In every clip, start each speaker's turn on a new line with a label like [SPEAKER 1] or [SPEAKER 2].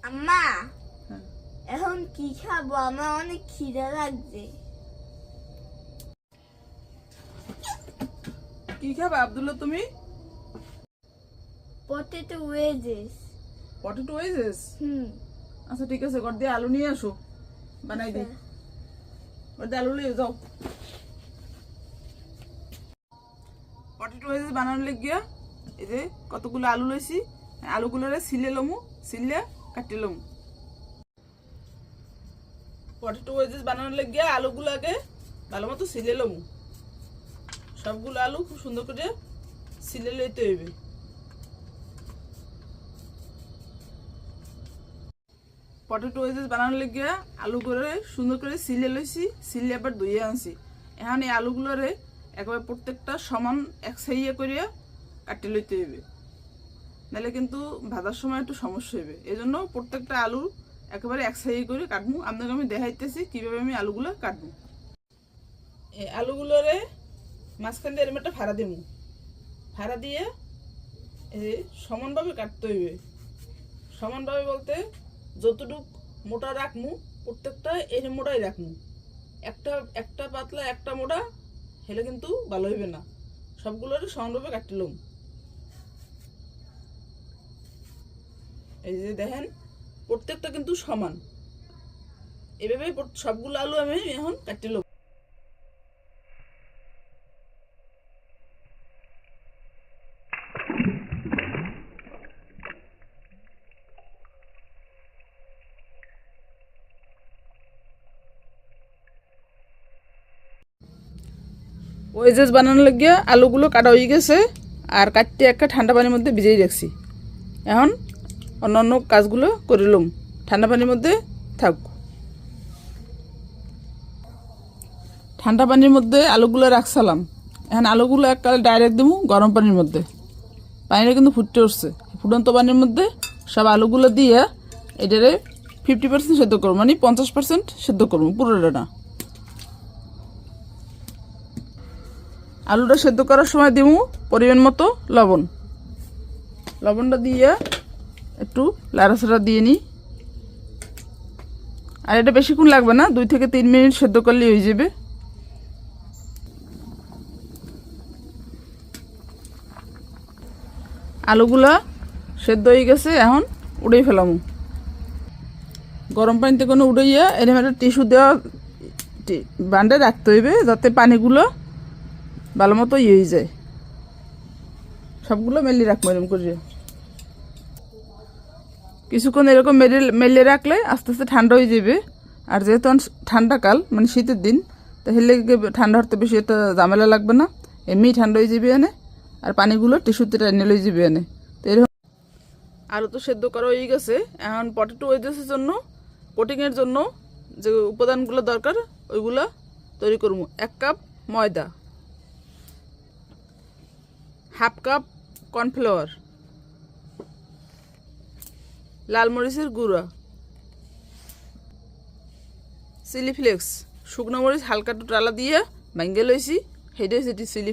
[SPEAKER 1] আম্মা
[SPEAKER 2] হ্যাঁ,
[SPEAKER 1] এখন কি খাবো? আমার অনেক খিদে লাগছে।
[SPEAKER 2] কি খাবে আব্দুল্লাহ তুমি?
[SPEAKER 1] Potato wedges.
[SPEAKER 2] Potato wedges?
[SPEAKER 1] হুম।
[SPEAKER 2] আচ্ছা ঠিক আছে, ঘর দিয়ে আলু নিয়ে আসো, বানাই দিই। ঘর দিয়ে আলু নিয়ে যাও। পটেটো ওয়েজেস বানানোর লেগিয়া এই যে কতগুলো আলু লইছি, আলুগুলোরে সিলে লমু, সিলে কাটি লমু। পটেটো ওয়েজেস বানানোর লেগিয়া আলুগুলো আগে ভালো মতো সিলে লমু। সবগুলো আলু খুব সুন্দর করে সিলে লইতে হইবে। পটেটো ওয়েজেস বানানোর লেগিয়া আলুগুলোরে সুন্দর করে সিলে লইছি, সিলে আবার ধুয়ে আনছি। এখন এই আলুগুলোরে একবার প্রত্যেকটা সমান এক সাইয়া করিয়া কাটি লইতে হইবে, নাহলে কিন্তু ভাজার সময় একটু সমস্যা হইবে। এই জন্য প্রত্যেকটা আলু একেবারে এক সাইয়া করে কাটবো। আপনাকে আমি দেখাইতেছি কিভাবে আমি আলুগুলো কাটবো। এই আলুগুলোরে মাঝখান দিয়ে এরকম একটা ফাড়া দিব, ফাড়া দিয়ে এই সমানভাবে কাটতে হইবে। সমানভাবে বলতে যতটুক মোটা রাখমু প্রত্যেকটা এর মোটাই রাখমু। একটা একটা পাতলা একটা মোটা হেলে কিন্তু ভালো হইবে না। সবগুলোর সমানভাবে কাটলাম। এই যে দেখেন প্রত্যেকটা কিন্তু সমান। এভাবে সবগুলো আলু আমি এখন কাটলাম। ওয়েজেস বানানোর লাগিয়া আলুগুলো কাটা হয়ে গেছে, আর কাটতে একটা ঠান্ডা পানির মধ্যে ভিজিয়ে রাখছি। এখন অন্যান্য কাজগুলো করিলাম, ঠান্ডা পানির মধ্যে থাক। ঠান্ডা পানির মধ্যে আলুগুলো রাখছিলাম। এখন আলুগুলো এককালে ডাইরেক্ট দেবো গরম পানির মধ্যে। পানিটা কিন্তু ফুটতে উঠছে। ফুটন্ত পানির মধ্যে সব আলুগুলো দিয়ে এটারে 50% সেদ্ধ করবো, মানে 50% সেদ্ধ করবো, পুরোটা না। আলুটা সেদ্ধ করার সময় দিব পরিমাণ মতো লবণ। লবণটা দিয়ে একটু লাড়াচাড়া দিয়ে নিই। আর এটা বেশিক্ষণ লাগবে না, 2 থেকে 3 মিনিট সেদ্ধ করলেই হয়ে যাবে। আলুগুলা সেদ্ধ হয়ে গেছে, এখন উড়েই ফেলাম। গরম পানিতে কোনো উড়াইয়া এরকম একটা টিস্যু দেওয়া বান্ডে রাখতে হইবে, যাতে পানিগুলো ভালো মতো হয়ে যায়। সবগুলো মেলে রাখবো এরকম করে। কিছুক্ষণ এরকম মেলে রাখলে আস্তে আস্তে ঠান্ডা হয়ে যাবে। আর যেহেতু ঠান্ডাকাল, মানে শীতের দিন, তাহলে ঠান্ডা হতে বেশি একটা ঝামেলা লাগবে না, এমনি ঠান্ডা হয়ে যাবে এনে। আর পানিগুলো টিস্যুতে টেনে লয়ে যাবে এনে। তো এরকম আলু তো সেদ্ধ করা হয়ে গেছে। এখন পটেটো ওয়েজেসের জন্য কোটিংয়ের জন্য যে উপাদানগুলো দরকার ওইগুলো তৈরি করবো। 1 কাপ ময়দা, 1/2 কাপ কর্নফ্লাওয়ার, লাল মরিচের গুঁড়া, চিলি ফ্লেক্স, শুকনো মরিচ হালকা একটু টালা দিয়ে ভাঙ্গে লইছি, সেইটাই সেটি চিলি।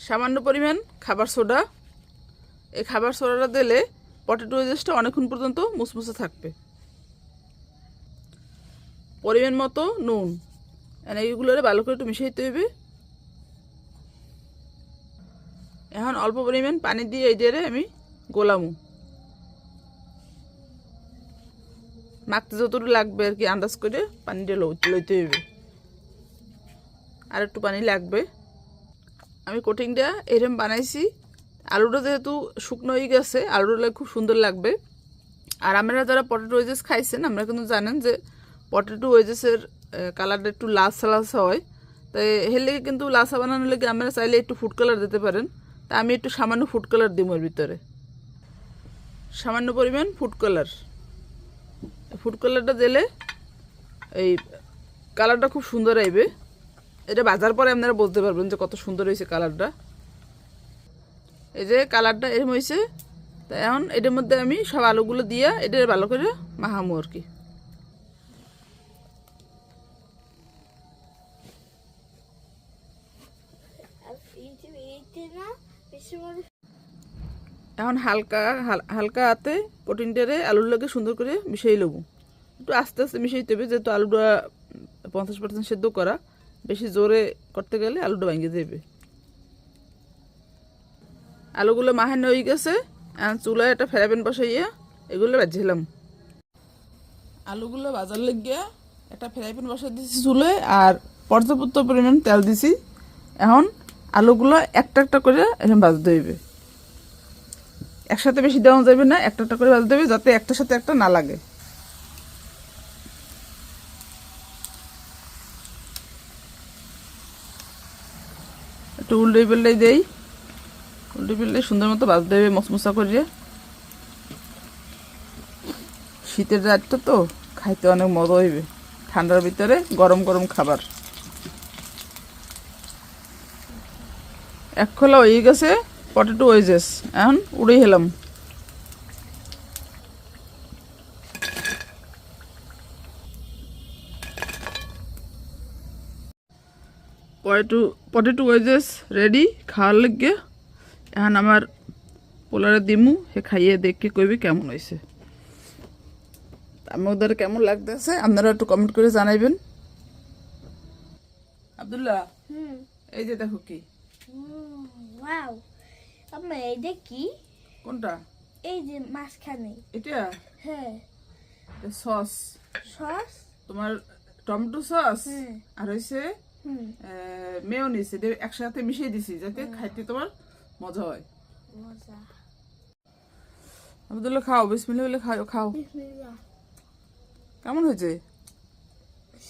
[SPEAKER 2] সামান্য পরিমাণ খাবার সোডা। এই খাবার সোডাটা দিলে পটেটো ওয়েজেসটা অনেকক্ষণ পর্যন্ত মুসমুসে থাকবে। পরিমাণ মতো নুন। এইগুলোরে ভালো করে একটু মিশাইতে হইবে। এখন অল্প পরিমাণ পানি দিয়ে এই দিয়ে আমি গোলামু। মাখতে যতটুকু লাগবে আর কি আন্দাজ করে পানিটা লইতে হইবে। আর একটু পানি লাগবে। আমি কোটিংটা এরম বানাইছি। আলুটা যেহেতু শুকনো হয়ে গেছে, আলুটা খুব সুন্দর লাগবে। আর আমরা যারা পটেটো ওয়েজেস খাইছেন, আমরা কিন্তু জানেন যে পটেটো ওয়েজেসের কালারটা একটু লালসা লালসা হয়। তাই এর লেগে কিন্তু লালসা বানানোর লেগে আমরা চাইলে একটু ফুড কালার দিতে পারেন। তা আমি একটু সামান্য ফুড কালার দিব এর ভিতরে, সামান্য পরিমাণ ফুড কালার। ফুড কালারটা দিলে এই কালারটা খুব সুন্দর আইবে। এটা বাজার পরে আপনারা বলতে পারবেন যে কত সুন্দর হয়েছে কালারটা। এই যে কালারটা এরকম হয়েছে। তাই এখন এটার মধ্যে আমি সব আলুগুলো দিয়ে এটা ভালো করে মাখামো আর কি। এখন হালকা হালকা হাতে প্রোটিনটারে আলুর লগে সুন্দর করে মিশিয়ে নেবো। একটু আস্তে আস্তে মিশাইতে হবে, যেহেতু আলুটা 50% সেদ্ধ করা, বেশি জোরে করতে গেলে আলুটা ভেঙে যাবে। আলুগুলো মাহানো হয়ে গেছে, এখন চুলায় একটা ফ্রাই প্যান বসাইয়া এগুলো ভাজছিলাম। আলুগুলো ভাজার লেগে একটা ফ্রাই প্যান বসাই দিয়েছি চুলায়, আর পর্যাপ্ত পরিমাণ তেল দিছি। এখন আলুগুলো একটা একটা করে এরকম ভাজতে হইবে, একসাথে বেশি দেওয়া যাবে না, একটা একটা করে ভাজতে হবে যাতে একটার সাথে একটা না লাগে। একটু উল্টে পাল্টে দেই, উল্টে পাল্টে সুন্দর মতো ভাজতে হবে মশমশা করিয়ে। শীতের রাতটা তো খাইতে অনেক মজা হইবে, ঠান্ডার ভিতরে গরম গরম খাবার। এক খোলা হয়ে গেছে পটেটো ওয়েজেস, এখন উড়েই হেলাম। পটেটো ওয়েজেস রেডি খাওয়ার লাগে। এখন আমার পোলারে দিমু, হে খাইয়ে দেখে কইবি কেমন হয়েছে। আমি ওদের কেমন লাগতেছে আপনারা একটু কমেন্ট করে জানাইবেন। আব্দুল্লাহ, এই যে দেখো কি।
[SPEAKER 1] ওয়াও, আম্মা এইটা কি?
[SPEAKER 2] কোনটা?
[SPEAKER 1] এই যে মাঝখানে
[SPEAKER 2] এটা
[SPEAKER 1] হ্যাঁ
[SPEAKER 2] সস,
[SPEAKER 1] সস।
[SPEAKER 2] তোমার টমেটো সস
[SPEAKER 1] হুম।
[SPEAKER 2] আর হইছে মেয়োনিজ, এটা একসাথে মিশিয়ে দিছি যাতে খাইতে তোমার মজা হয়।
[SPEAKER 1] মজা।
[SPEAKER 2] আব্দুল্লাহ খাও, বিসমিল্লাহ বলে খাও খাও।
[SPEAKER 1] বিসমিল্লাহ।
[SPEAKER 2] কেমন হয়েছে?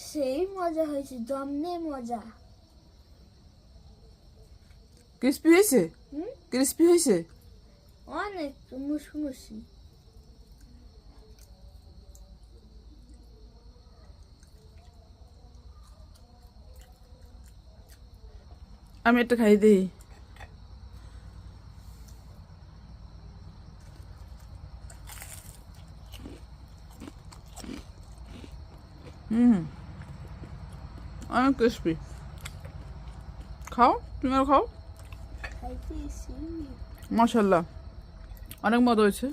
[SPEAKER 1] সেই মজা হয়েছে, জমনে মজা।
[SPEAKER 2] ক্রিস্পি হয়েছে? ক্রিস্পি হয়েছে?
[SPEAKER 1] অনেক মুসমুসি।
[SPEAKER 2] আমি একটা খাই দিই। অনেক ক্রিস্পি। খাও, তুমিও খাও।
[SPEAKER 1] খাইতেছি।
[SPEAKER 2] মাশাল্লাহ, অনেক মজা হয়েছে।